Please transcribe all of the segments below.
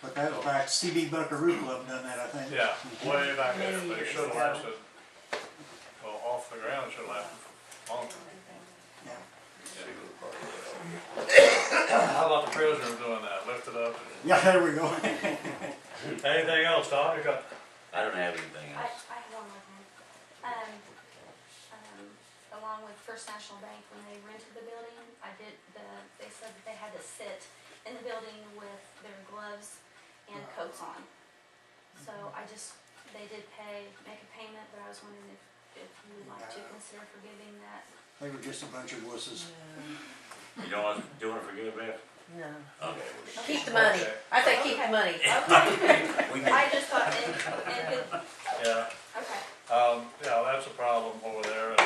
But that was back, CB Buckaroo Club done that, I think. Yeah, way back there, Many but it years should have ago. lasted, well, off the ground, it should have lasted longer. Yeah. How about the prisoner doing that, lift it up? Yeah, there we go. Anything else, Todd? You got? I don't have anything I else. have one more thing. Along with First National Bank, when they rented the building, they said that they had to sit in the building with their gloves and coats on. So they did make a payment, but I was wondering if you would like to consider forgiving that. They were just a bunch of wusses. You don't want to do it for good, Beth? No. Okay. Keep the money. I say keep the money. Okay, We I need, just thought, and good, Yeah, okay. yeah, that's a problem over there, and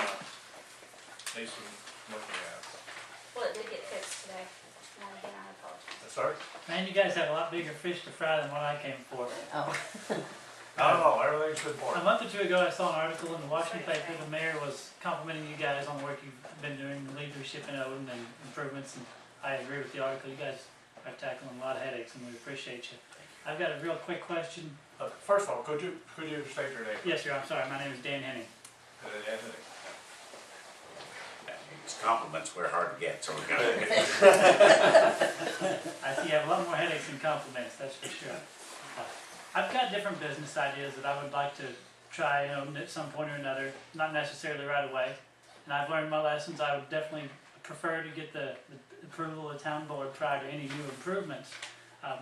needs some looking at. Well, it did get fixed today. And again, I apologize. Sorry? Man, you guys have a lot bigger fish to fry than what I came for. Oh. No, everything's good for A it. month or two ago, I saw an article in the Washington paper. The mayor was complimenting you guys on the work you've been doing, the leadership in Odon and improvements. And I agree with the article. You guys are tackling a lot of headaches, and we appreciate you. I've got a real quick question. First of all, could you state your name? Yes, sir. I'm sorry. My name is Dan Henning. Anthony. it's compliments we're hard to get, so we got to. I see you have a lot more headaches than compliments. That's for sure. I've got different business ideas that I would like to try, at some point or another. Not necessarily right away. And I've learned my lessons. I would definitely prefer to get the approval of the town board prior to any new improvements.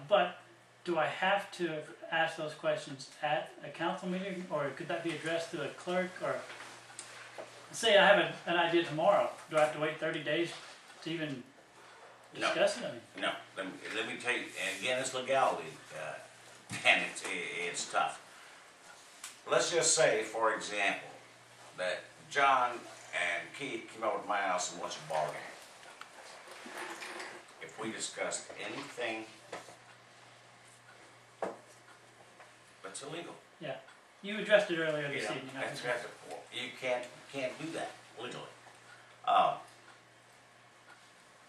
But do I have to ask those questions at a council meeting, or could that be addressed to a clerk? Or say I have an idea tomorrow, do I have to wait 30 days to even discuss it? I mean, No, let me tell you, and again, it's legality, and it's tough. Let's just say, for example, that John and Keith came over to my house and watched a ball game. If we discussed anything that's illegal, yeah. You addressed it earlier this you know, evening. you can't do that legally.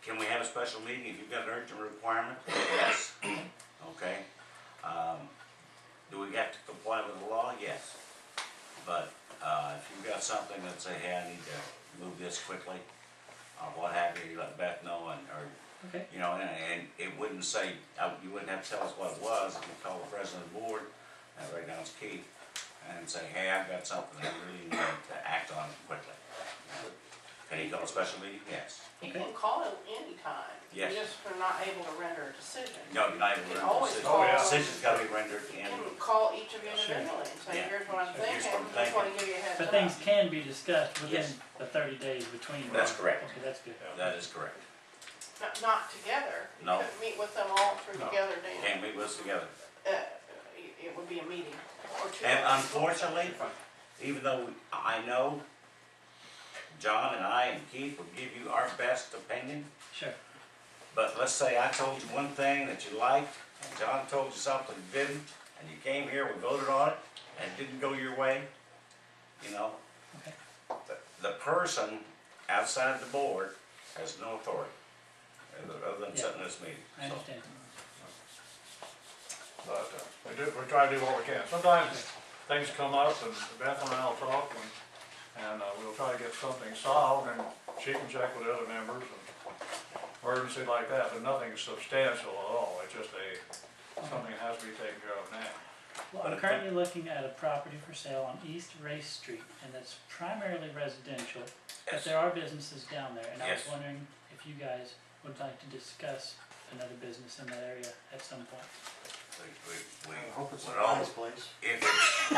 Can we have a special meeting if you've got an urgent requirement? Yes. Okay. Do we have to comply with the law? Yes. But if you've got something that say, hey, I need to move this quickly, or what have you, let Beth know, Okay. and it wouldn't say, you wouldn't have to tell us what it was. You can call the president of the board, right now it's Keith, and say, hey, I've got something I really need to act on quickly. Can you call a special meeting? Yes. You can call it any time. Yes. You just are not able to render a decision. No, you're not able to You render a always decision. call- Decision's got to be rendered You in. can call each of you Sure. individually and say, Yeah. here's what I'm Here's thinking, what I'm just want to give you a heads But up. things can be discussed within Yes. the 30 days between. That's correct. Okay, that's good. That is correct. Not together. You No. couldn't meet with them all through No. together, Dan. Can't meet with us together. It would be a meeting or two. And unfortunately, even though I know John and I and Keith will give you our best opinion, Sure. but let's say I told you one thing that you liked, and John told you something you didn't, and you came here, we voted on it, and it didn't go your way, Okay. the person outside the board has no authority, other than Yeah. sitting in this meeting. I So, understand. But we try to do what we can. Sometimes things come up, and Beth and I will talk, and we'll try to get something solved, and she can check with the other members, and emergency like that, but nothing is substantial at all. It's just something that has to be taken care of now. Well, I'm currently looking at a property for sale on East Race Street, and it's primarily residential, but Yes. there are businesses down there, and I was Yes. wondering if you guys would like to discuss another business in that area at some point. I hope it's a would al- nice place. If it's,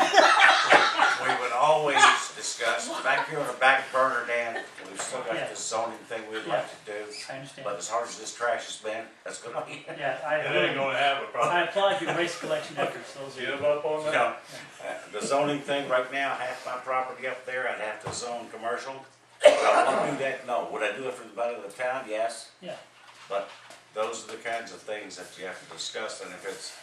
we would always discuss, back here on the back burner, Dan, we've still got Yeah. this zoning thing we'd like to do, I understand. but as hard as this trash has been, that's gonna be, Yeah, It ain't gonna happen, I probably. applaud your waste collection efforts. Those are Give up on you that? know, the zoning thing right now, half my property up there, I'd have to zone commercial. Would I wanna do that? No. Would I do it for the benefit of the town? Yes. Yeah. But those are the kinds of things that you have to discuss, and if it's,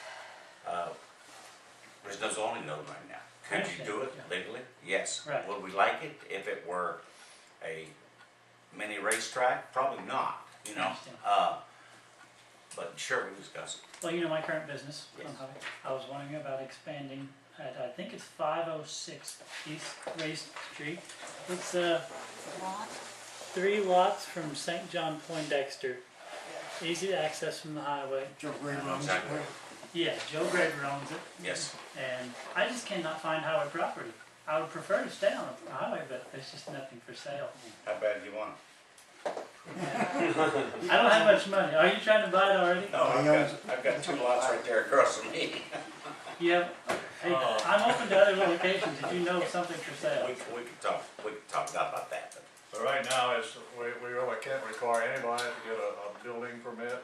there's no zoning node right now. Could you do it Yeah. legally? Yes. Right. Would we like it if it were a mini racetrack? Probably not, I understand. but sure, we discuss it. Well, you know my current business, Yes. I was wondering about expanding at, I think it's 506 East Race Street. It's, Lot. 3 lots from St. John Poindexter, easy to access from the highway. Joe Gray runs it. Exactly. Yeah, Joe Graver owns it, Yes, and I just cannot find highway property. I would prefer to stay on the highway, but there's just nothing for sale. how bad do you want I don't have much money. Are you trying to buy it already? No, I've got 2 lots right there across from me. You have, hey, I'm open to other locations if you know something for sale. We could talk about that, but So right now, we really can't require anybody to get a building permit.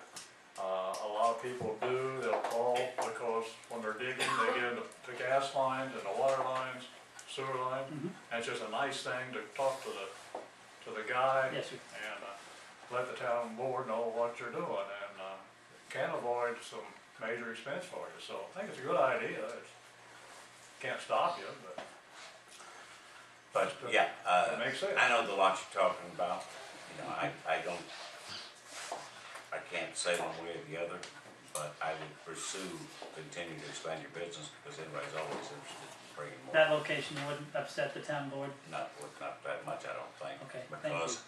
A lot of people do, they'll call because when they're digging, they get into the gas lines and the water lines, sewer lines. Mhm. And it's just a nice thing to talk to the guy Yes, sir. and let the town board know what you're doing and can avoid some major expense for you. So I think it's a good idea. Can't stop you, but yeah, it makes sense. I know the lot you're talking about. You know, I can't say one way or the other, but I would pursue continuing to expand your business because anybody's always interested in bringing more. That location wouldn't upset the town board. Not that much, I don't think. Okay, thank you. Because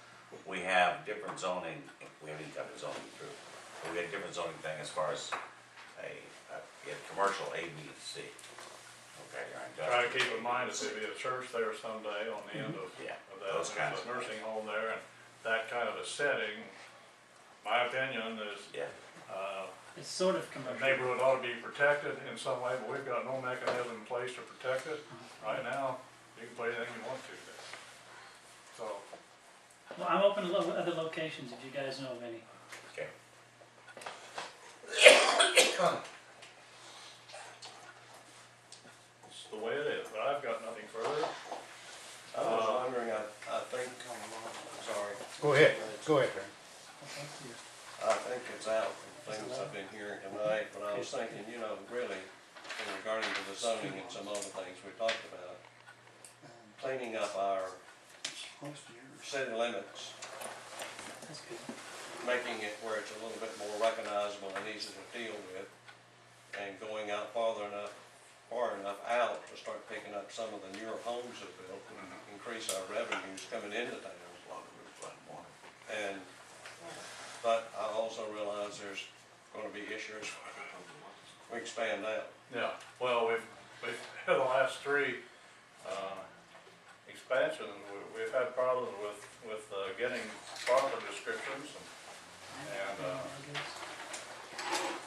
we have different zoning, we haven't got the zoning through, but we have different zoning thing as far as you have commercial A, B, and C. Okay, you're industrial. Try to keep in mind that there'll be a church there someday on the end of Yeah, that, those kinds there's a of nursing home there, and that kind of a setting, my opinion is, yeah. It's sort of the commercial. neighborhood ought to be protected in some way, but we've got no mechanism in place to protect it. Right now, you can put anything you want to there. So, Well, I'm open to other locations if you guys know of any. Okay. it's the way it is, but I've got nothing further. I was wondering, I think, sorry, Go ahead, Frank. Okay. I think it's out from things I've been hearing tonight, but I was thinking, you know, really, in regarding to the zoning and some other things we talked about, cleaning up our city limits, That's good. making it where it's a little bit more recognizable and easy to deal with, and going out far enough out to start picking up some of the newer homes that built, and increase our revenues coming into town. And, but I also realize there's gonna be issues we expand out. Yeah, well, we've had the last 3 expansions, we've had problems with getting proper descriptions and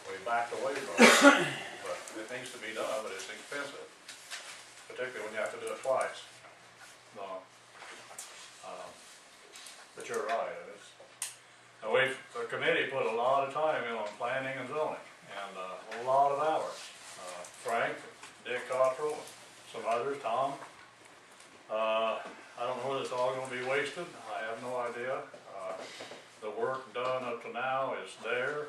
we backed away from it. But it needs to be done, but it's expensive, particularly when you have to do it twice. No. But you're right, the committee put a lot of time in on planning and zoning, and a lot of hours. Frank, Dick Cottrell, some others, Tom. I don't know whether it's all gonna be wasted, I have no idea. The work done up to now is there.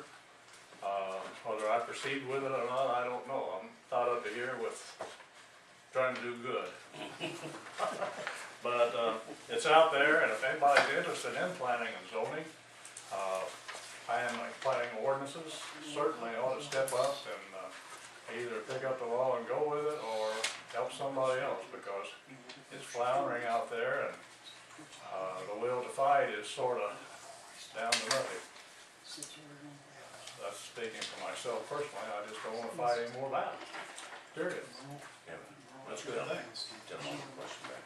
Whether I proceed with it or not, I don't know. I'm tied up to here with trying to do good. But it's out there, and if anybody's interested in planning and zoning, planning ordinances, certainly ought to step up and either pick up the law and go with it, or help somebody else, because it's floundering out there, and the will to fight is sort of down to nothing. That's speaking for myself personally, I just don't want to fight any more battles, period. Yeah, That's a good thing. Gentleman, question back.